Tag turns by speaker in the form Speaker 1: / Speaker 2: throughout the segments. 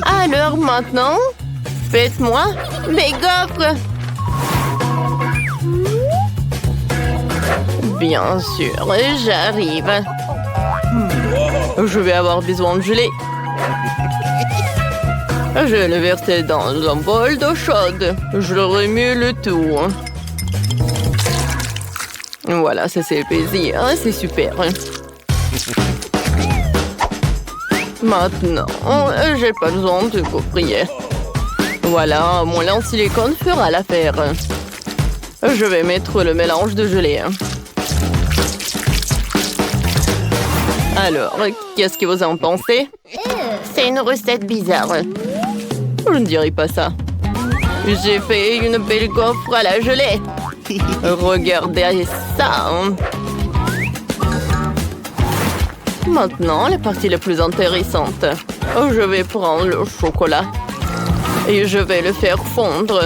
Speaker 1: Alors maintenant, faites-moi mes gaufres. Bien sûr, j'arrive. Je vais avoir besoin de gelée. Je le verse dans un bol d'eau chaude. Je le remue le tout. Voilà, ça c'est épaissi, hein? C'est super. Maintenant, j'ai pas besoin de gaufrier. Voilà, mon lait en silicone fera l'affaire. Je vais mettre le mélange de gelée. Alors, qu'est-ce que vous en pensez? C'est une recette bizarre. Je ne dirais pas ça. J'ai fait une belle gaufre à la gelée. Regardez ça. Maintenant, la partie la plus intéressante. Je vais prendre le chocolat et je vais le faire fondre.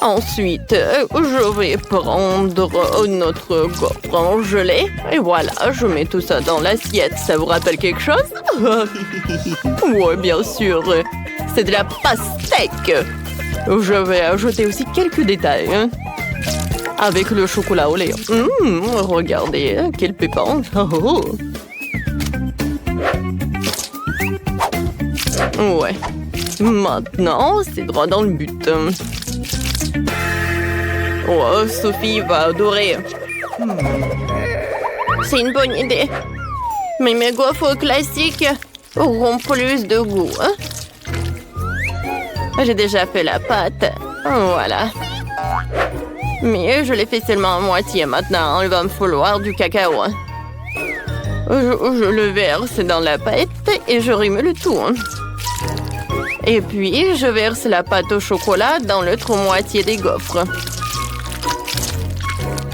Speaker 1: Ensuite, je vais prendre notre gaufre en gelée. Et voilà, je mets tout ça dans l'assiette. Ça vous rappelle quelque chose? Oui, bien sûr. C'est de la pastèque. Je vais ajouter aussi quelques détails. Avec le chocolat au lait. Regardez, quel pépin. Ouais. Maintenant, c'est droit dans le but. Oh, Sophie va adorer. C'est une bonne idée. Mais mes gaufres classiques auront plus de goût. J'ai déjà fait la pâte. Voilà. Mais je l'ai fait seulement à moitié. Maintenant, il va me falloir du cacao. Je le verse dans la pâte et je remue le tout. Et puis, je verse la pâte au chocolat dans l'autre moitié des gaufres.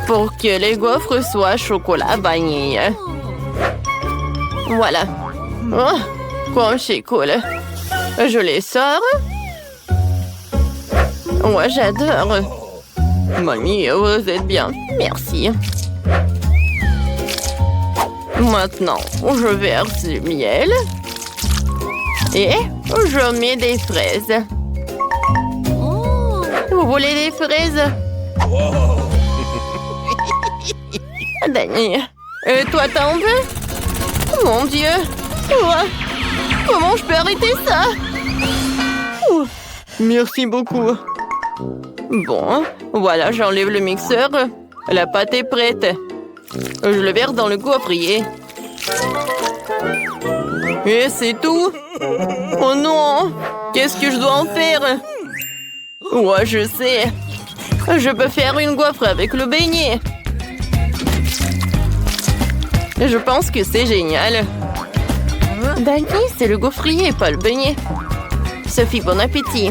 Speaker 1: Pour que les gaufres soient chocolat vanille. Voilà. Oh, comme c'est cool. Je les sors. Ouais, j'adore. Mamie, vous êtes bien. Merci. Maintenant, je verse du miel. Et je mets des fraises. Vous voulez des fraises? Danny, toi t'en veux? Mon Dieu! Comment je peux arrêter ça? Merci beaucoup. Bon, voilà, j'enlève le mixeur. La pâte est prête. Je le verse dans le gaufrier. Et c'est tout? Oh non! Qu'est-ce que je dois en faire? Ouais, je sais. Je peux faire une gaufre avec le beignet. Je pense que c'est génial. Danny, c'est le gaufrier, pas le beignet. Sophie, bon appétit.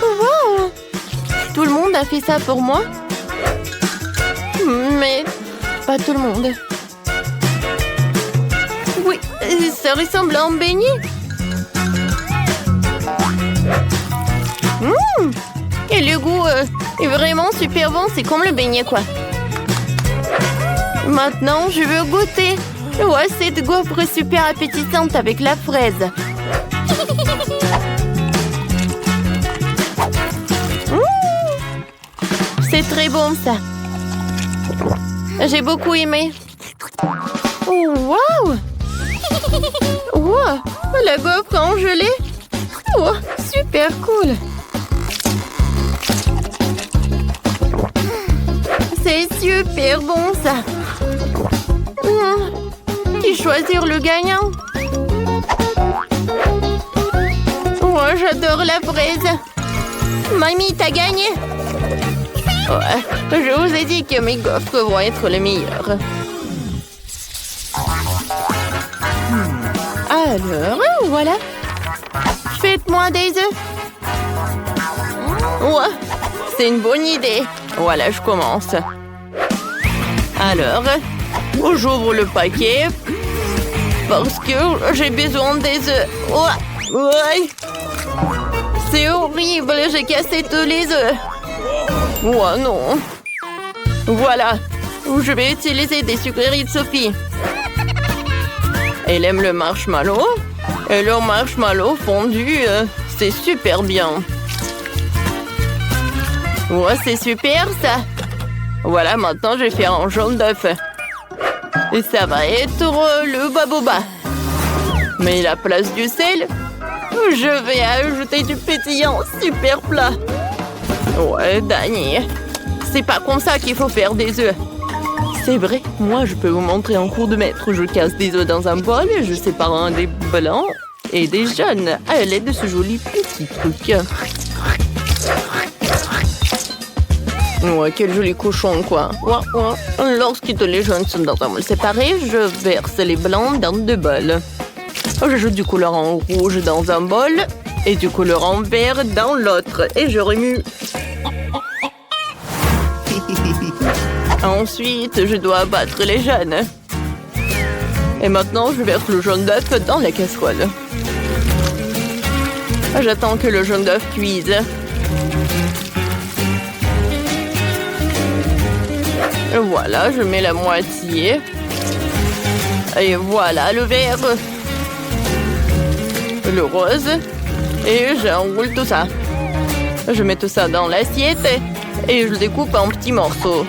Speaker 1: Wow! Tout le monde a fait ça pour moi? Mais pas tout le monde. Oui, ça ressemble à un beignet. Et le goût est vraiment super bon. C'est comme le beignet, quoi. Maintenant, je veux goûter. Ouais, cette gaufre est super appétissante avec la fraise. C'est très bon, ça. J'ai beaucoup aimé. Oh, wow! Wow! La gaufre en gelée. Oh, super cool. C'est super bon, ça. Qui choisir le gagnant? Oh, j'adore la fraise. Mamie, t'as gagné. Ouais, je vous ai dit que mes gaufres vont être les meilleures. Alors, voilà. Faites-moi des œufs. Ouais, c'est une bonne idée. Voilà, je commence. Alors, j'ouvre le paquet parce que j'ai besoin des œufs. Ouais. C'est horrible, j'ai cassé tous les œufs. Oh non. Voilà, je vais utiliser des sucreries de Sophie. Elle aime le marshmallow. Et le marshmallow fondu, c'est super bien. Ouais, c'est super ça. Voilà, maintenant je vais faire un jaune d'œuf. Et ça va être le baboba. Mais la place du sel, je vais ajouter du pétillant. Super plat. Ouais, Dani. C'est pas comme ça qu'il faut faire des œufs. C'est vrai, moi je peux vous montrer en cours de maître. Je casse des œufs dans un bol, je sépare un des blancs et des jaunes à l'aide de ce joli petit truc. Ouais, quel joli cochon, quoi. Ouais, ouais. Lorsque les jaunes sont dans un bol séparé, je verse les blancs dans 2 bols. J'ajoute du colorant rouge dans un bol et du colorant vert dans l'autre. Et je remue. Ensuite, je dois battre les jaunes. Et maintenant, je verse le jaune d'œuf dans la casserole. J'attends que le jaune d'œuf cuise. Voilà, je mets la moitié. Et voilà le vert. Le rose. Et j'enroule tout ça. Je mets tout ça dans l'assiette et je le découpe en petits morceaux.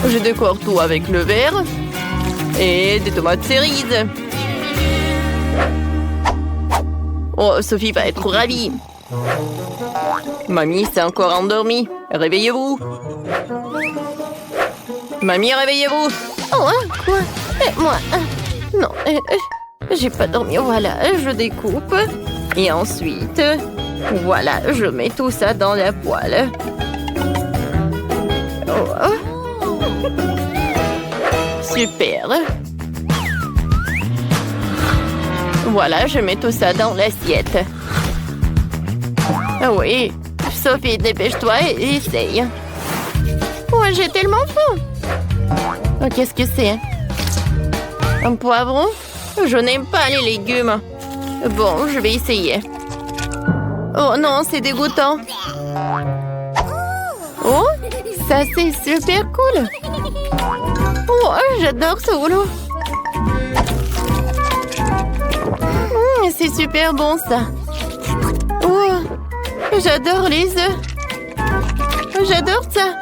Speaker 1: Je décore tout avec le vert et des tomates cerises. Oh, Sophie va être ravie. Mamie s'est encore endormie. Réveillez-vous. Mamie, réveillez-vous.
Speaker 2: Oh, hein, quoi? Moi, non, j'ai pas dormi. Voilà, je découpe.
Speaker 1: Et ensuite, voilà, je mets tout ça dans la poêle. Oh. Super. Voilà, je mets tout ça dans l'assiette. Ah oui, Sophie, dépêche-toi et essaye.
Speaker 2: Ouais, j'ai tellement faim.
Speaker 1: Oh, qu'est-ce que c'est? Un poivron? Je n'aime pas les légumes. Bon, je vais essayer. Oh non, c'est dégoûtant. Oh, ça c'est super cool. Oh, j'adore ce rouleau. C'est super bon ça. Oh, j'adore les œufs. J'adore ça.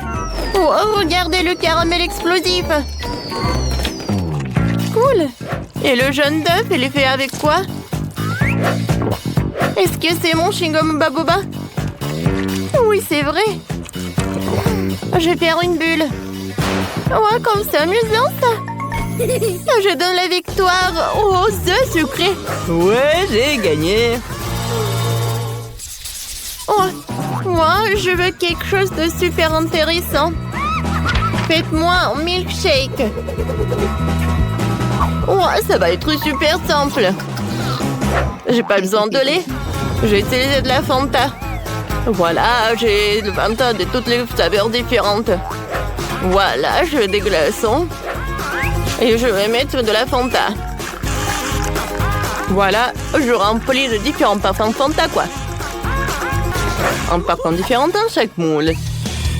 Speaker 1: Oh, regardez le caramel explosif. Cool. Et le jaune d'œuf, il est fait avec quoi? Est-ce que c'est mon chewing-gum baboba? Oui, c'est vrai. Je vais faire une bulle. Ouais, comme c'est amusant ça. Je donne la victoire aux œufs sucrés. Ouais, j'ai gagné. Oh, moi, je veux quelque chose de super intéressant. Faites-moi un milkshake. Ouais, ça va être super simple. J'ai pas besoin de lait. J'ai utilisé de la Fanta. Voilà, j'ai de la Fanta de toutes les saveurs différentes. Voilà, je veux des glaçons. Et je vais mettre de la Fanta. Voilà, je remplis de différents parfums Fanta, quoi. Un parfum différent dans chaque moule.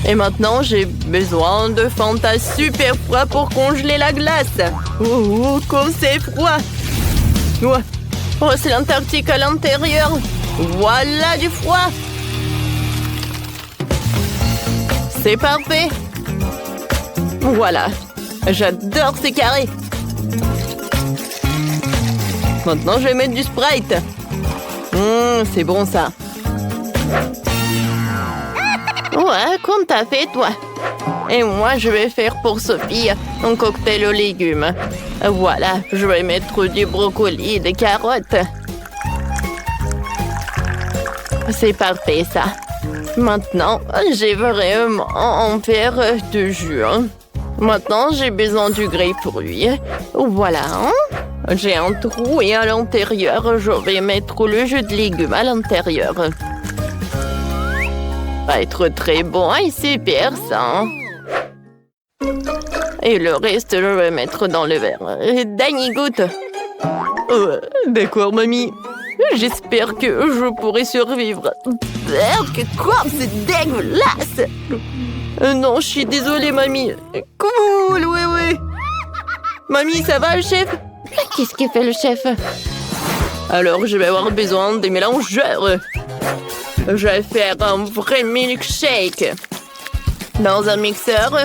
Speaker 1: Et maintenant, j'ai besoin de Fanta super froid pour congeler la glace. Oh, comme c'est froid. Ouais. Oh, c'est l'Antarctique à l'intérieur. Voilà du froid. C'est parfait. Voilà. J'adore ces carrés. Maintenant, je vais mettre du Sprite. C'est bon, ça. Ouais, comme t'as fait, toi. Et moi, je vais faire pour Sophie un cocktail aux légumes. Voilà, je vais mettre du brocoli et des carottes. C'est parfait, ça. Maintenant, j'ai vraiment en faire de jus. Maintenant, j'ai besoin du grapefruit. Voilà. J'ai un trou et à l'intérieur, je vais mettre le jus de légumes à l'intérieur. Va être très bon et super ça. Et le reste, je vais mettre dans le verre. Dani, goûte. D'accord, mamie. J'espère que je pourrai survivre. Quoi? C'est dégueulasse. Non, je suis désolée, mamie. Cool, oui. Mamie, ça va, chef?
Speaker 2: Qu'est-ce que fait le chef?
Speaker 1: Alors, je vais avoir besoin des mélangeurs. Je vais faire un vrai milkshake. Dans un mixeur,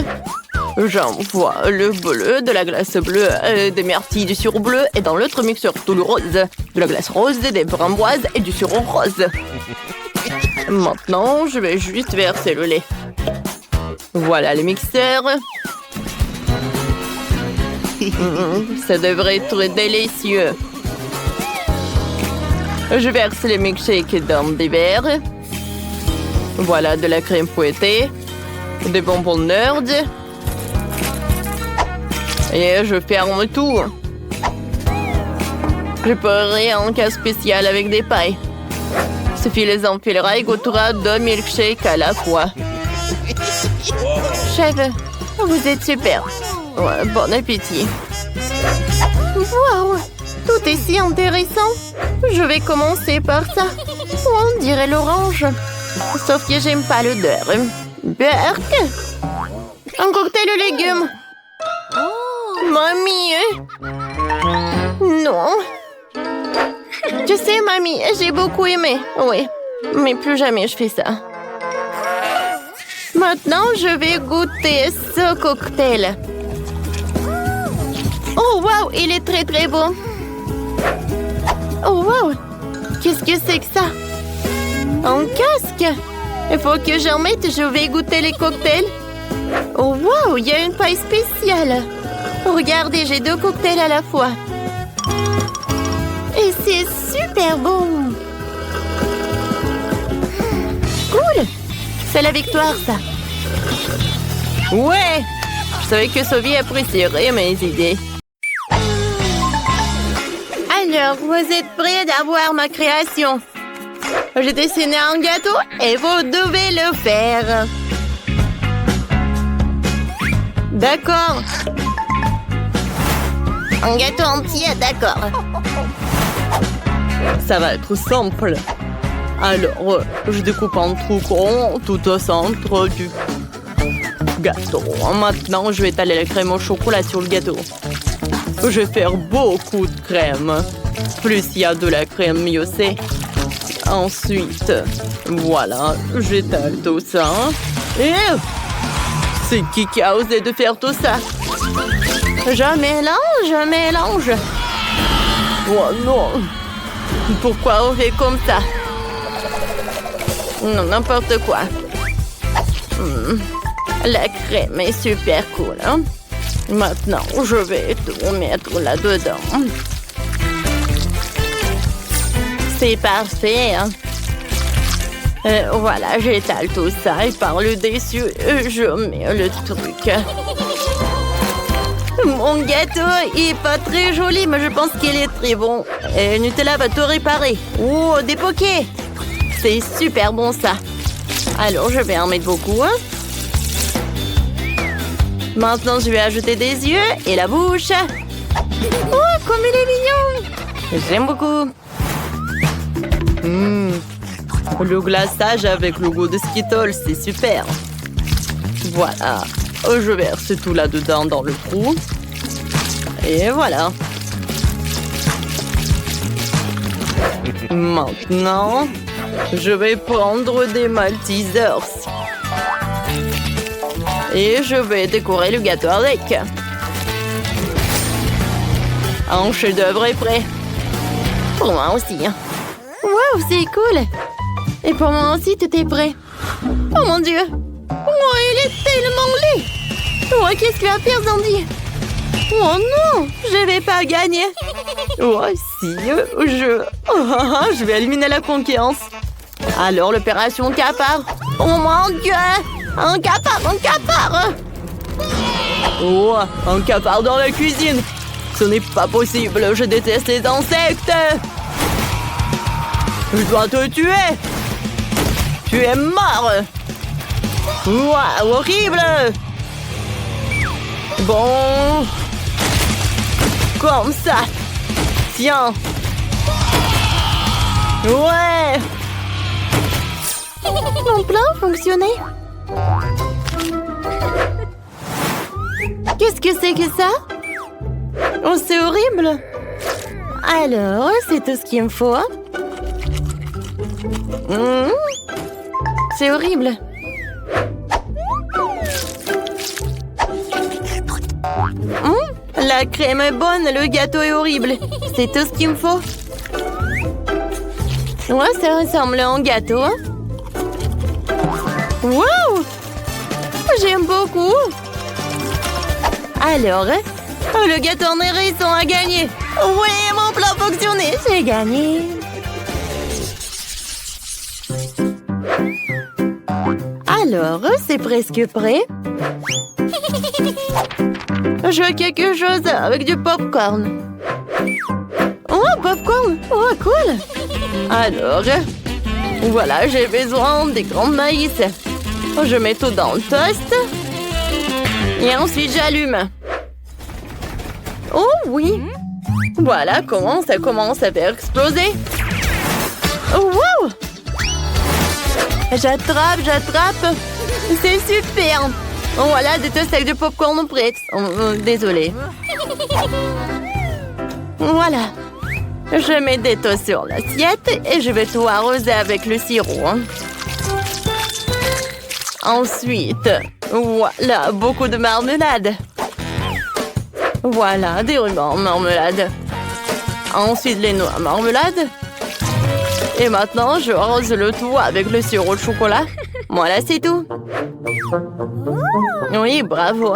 Speaker 1: j'envoie le bleu, de la glace bleue, des myrtilles, du sirop bleu. Et dans l'autre mixeur, tout le rose, de la glace rose, des framboises et du sirop rose. Maintenant, je vais juste verser le lait. Voilà le mixeur. Ça devrait être délicieux. Je verse les milkshakes dans des verres. Voilà de la crème fouettée, des bonbons Nerd. Et je ferme tout. Je ferai un cas spécial avec des pailles. Sophie les enfilera et goûtera 2 milkshakes à la fois.
Speaker 2: Chef, vous êtes super.
Speaker 1: Ouais, bon appétit.
Speaker 2: Wow, tout est si intéressant. Je vais commencer par ça. On dirait l'orange. Sauf que j'aime pas l'odeur. Berk. Un cocktail aux légumes. Mamie. Non. Tu sais, mamie, j'ai beaucoup aimé. Oui, mais plus jamais je fais ça. Maintenant, je vais goûter ce cocktail. Oh, wow, il est très, très beau. Oh, wow, qu'est-ce que c'est que ça? Un casque? Il faut que j'en mette, je vais goûter les cocktails. Oh, wow, il y a une paille spéciale. Regardez, j'ai 2 cocktails à la fois. Et c'est super bon. Cool. C'est la victoire, ça.
Speaker 1: Ouais! Je savais que Sophie apprécierait mes idées.
Speaker 2: Alors, vous êtes prêts d'avoir ma création? J'ai dessiné un gâteau et vous devez le faire.
Speaker 1: D'accord.
Speaker 2: Un gâteau entier, d'accord.
Speaker 1: Ça va être simple. Alors, je découpe en trous ronds tout au centre du gâteau. Maintenant, je vais étaler la crème au chocolat sur le gâteau. Je vais faire beaucoup de crème. Plus il y a de la crème, mieux c'est. Ensuite, voilà, j'étale tout ça. Et c'est qui a osé de faire tout ça?
Speaker 2: Je mélange.
Speaker 1: Oh non! Pourquoi on fait comme ça? Non, n'importe quoi. La crème est super cool. Hein? Maintenant, je vais tout mettre là-dedans. C'est parfait. Hein? Voilà, j'étale tout ça et par le dessus, je mets le truc. Mon gâteau est pas très joli, mais je pense qu'il est très bon. Et Nutella va tout réparer. Oh, des pokés! C'est super bon, ça. Alors, je vais en mettre beaucoup. Hein? Maintenant, je vais ajouter des yeux et la bouche. Oh, comme il est mignon! J'aime beaucoup. Le glaçage avec le goût de Skittles, c'est super. Voilà. Je verse tout là-dedans dans le trou. Et voilà. Maintenant, je vais prendre des Maltesers. Et je vais décorer le gâteau avec. Un chef-d'œuvre est prêt. Pour moi aussi.
Speaker 2: Wow, c'est cool. Et pour moi aussi, tout est prêt. Oh mon Dieu. Oh, il est tellement laid. Oh, qu'est-ce qu'il va faire, Sandy? Oh non, je vais pas gagner.
Speaker 1: Oh si, je vais éliminer la concurrence. Alors, l'opération Capard.
Speaker 2: Oh mon Dieu. Un capard.
Speaker 1: Oh, un capard dans la cuisine. Ce n'est pas possible, je déteste les insectes. Je dois te tuer. Tu es mort. Wow, horrible. Bon. Comme ça. Tiens. Ouais.
Speaker 2: Mon plan fonctionnait. Qu'est-ce que c'est que ça? Oh, c'est horrible. Alors, c'est tout ce qu'il me faut. C'est horrible. La crème est bonne, le gâteau est horrible. C'est tout ce qu'il me faut. Ouais, ça ressemble à un gâteau. Wow! J'aime beaucoup. Alors, le gâteau en hérisson a gagné. Oui, mon plan fonctionnait. J'ai gagné. Alors, c'est presque prêt. Je veux quelque chose avec du popcorn. Oh, popcorn! Oh, cool! Alors, voilà, j'ai besoin des grands maïs. Je mets tout dans le toast. Et ensuite, j'allume. Oh, oui! Voilà comment ça commence à faire exploser. Oh, wow! J'attrape. C'est super! Voilà, des toasts avec du popcorn prêts. Désolée. Voilà. Je mets des toasts sur l'assiette et je vais tout arroser avec le sirop. Ensuite, voilà, beaucoup de marmelade. Voilà, des rubans marmelade. Ensuite, les noix marmelade. Et maintenant, je arrose le tout avec le sirop de chocolat. Voilà, c'est tout. Oui, bravo.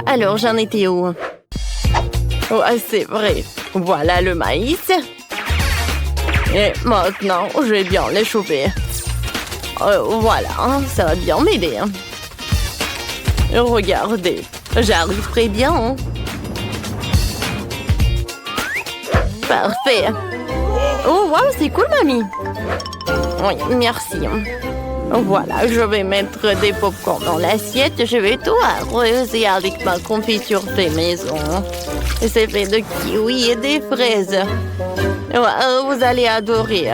Speaker 2: Alors, j'en étais où? Oh, c'est vrai. Voilà le maïs. Et maintenant, je vais bien l'échauffer. Voilà, ça va bien m'aider. Regardez, j'arrive très bien. Parfait. Oh, wow, c'est cool, mamie. Oui, merci. Voilà, je vais mettre des popcorn dans l'assiette. Je vais tout arroser avec ma confiture fait maison. C'est fait de kiwi et des fraises. Vous allez adorer.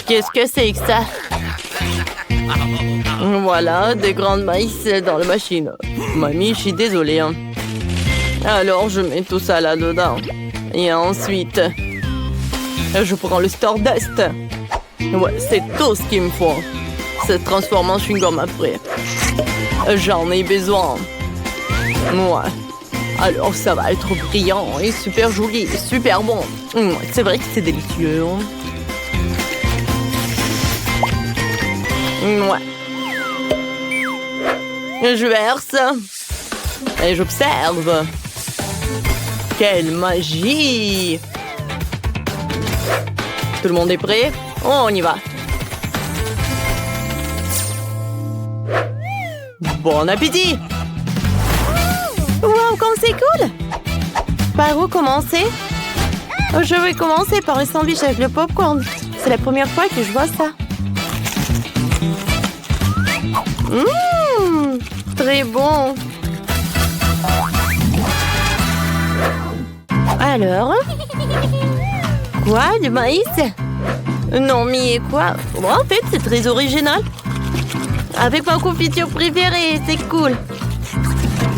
Speaker 2: Qu'est-ce que c'est que ça? Voilà, des grandes maïs dans la machine. Mamie, je suis désolée. Alors, je mets tout ça là-dedans. Et ensuite, je prends le Stardust. Ouais, c'est tout ce qu'il me faut. Ça se transforme en chewing-gum après. J'en ai besoin. Ouais. Alors, ça va être brillant et super joli, super bon. C'est vrai que c'est délicieux. Ouais. Je verse. Et j'observe. Quelle magie! Tout le monde est prêt? On y va. Bon appétit! Wow, comme c'est cool! Par où commencer? Je vais commencer par le sandwich avec le popcorn. C'est la première fois que je vois ça. Très bon! Alors? Quoi? Du maïs? Non, mais quoi? Bon, en fait, c'est très original. Avec ma confiture préférée, c'est cool.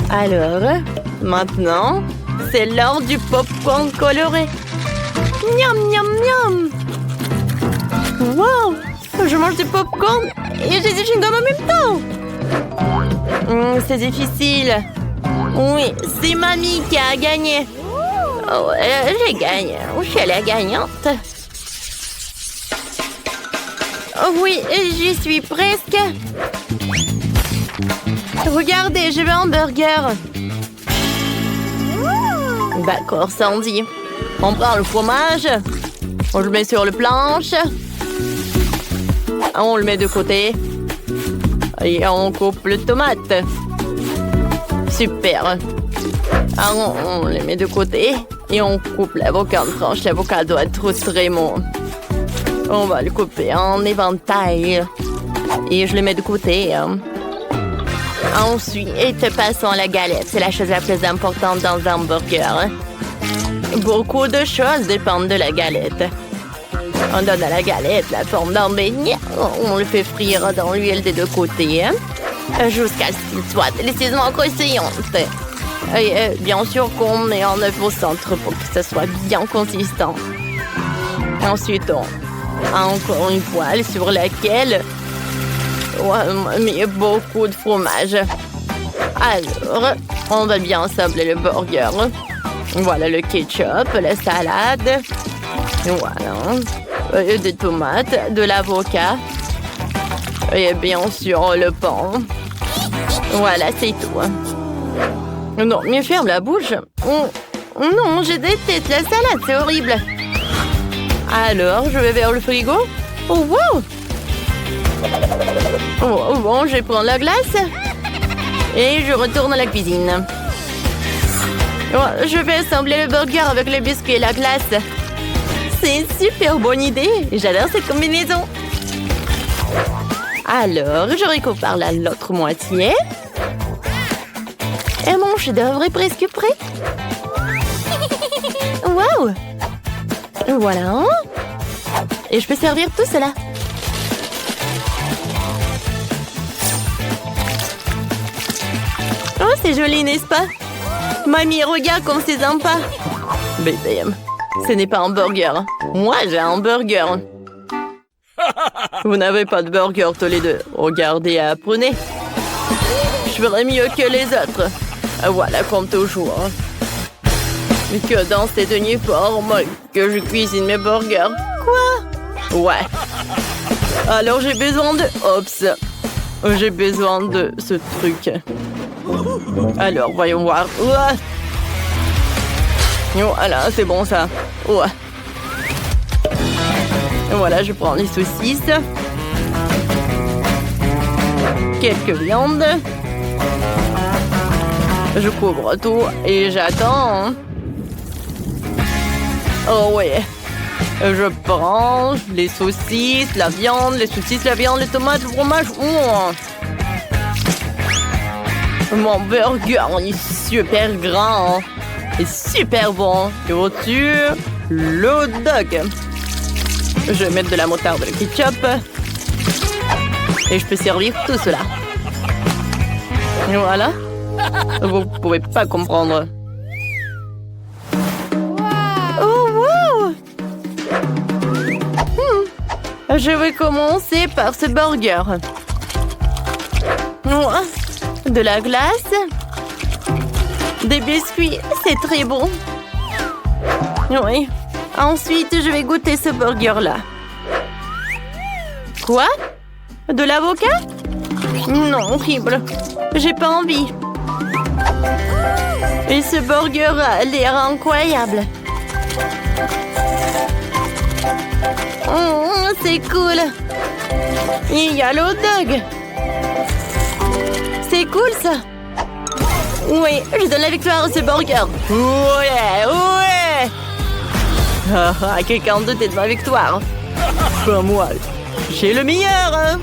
Speaker 2: Alors, maintenant, c'est l'heure du popcorn coloré. Miam, miam, miam! Wow! Je mange du popcorn et j'ai du chewing-gum en même temps! C'est difficile. Oui, c'est mamie qui a gagné. Oh, j'ai gagné. Je suis la gagnante. Oh, oui, j'y suis presque. Regardez, je veux un burger. D'accord, Sandy. On prend le fromage. On le met sur le planche. On le met de côté. Et on coupe le tomate. Super. On les met de côté. Et on coupe l'avocat en tranches. L'avocat doit être très mou. On va le couper en éventail. Et je le mets de côté. Ensuite, passons à la galette. C'est la chose la plus importante dans un hamburger. Beaucoup de choses dépendent de la galette. On donne à la galette la forme d'un beignet. On le fait frire dans l'huile des deux côtés. Jusqu'à ce qu'il soit délicieusement croustillant.
Speaker 1: Et bien sûr qu'on met en œuf au centre pour que ça soit bien consistant. Ensuite, on a encore une poêle sur laquelle on a mis beaucoup de fromage. Alors, on va bien assembler le burger. Voilà le ketchup, la salade. Voilà. Des tomates, de l'avocat. Et bien sûr, le pain. Voilà, c'est tout. Non, mais ferme la bouche. Non, je déteste la salade, c'est horrible. Alors, je vais vers le frigo. Oh, wow! Oh, bon, je vais prendre la glace. Et je retourne à la cuisine. Oh, je vais assembler le burger avec le biscuit et la glace. C'est une super bonne idée. J'adore cette combinaison. Alors, je récupère par l'autre moitié. Et mon chef-d'œuvre est presque prêt. Wow! Voilà. Et je peux servir tout cela. Oh, c'est joli, n'est-ce pas? Mamie, regarde comme c'est sympa. Bébé, ce n'est pas un burger. Moi, j'ai un burger. Vous n'avez pas de burger tous les deux. Regardez et apprenez. Je ferai mieux que les autres. Voilà, comme toujours. Mais que dans cette uniforme que je cuisine mes burgers. Quoi? Ouais. Alors j'ai besoin de... Oups. J'ai besoin de ce truc. Alors, voyons voir. Ouah. Voilà, c'est bon ça. Ouais. Voilà, je prends les saucisses. Quelques viandes. Je couvre tout et j'attends. Oh ouais. Je prends les saucisses, la viande, les saucisses, la viande, les tomates, le fromage. Mon burger, il est super grand et super bon. Et au-dessus, le hot dog. Je vais mettre de la moutarde et le ketchup. Et je peux servir tout cela. Voilà. Vous pouvez pas comprendre. Oh, wow! Je vais commencer par ce burger. De la glace. Des biscuits. C'est très bon. Oui. Ensuite, je vais goûter ce burger-là. Quoi? De l'avocat? Non, horrible. J'ai pas envie. Et ce burger a l'air incroyable. Oh, c'est cool. Il y a le hot dog. C'est cool, ça. Oui, je donne la victoire à ce burger. Ouais, ouais. Quelqu'un d'autre est de ma victoire. Pas moi. J'ai le meilleur.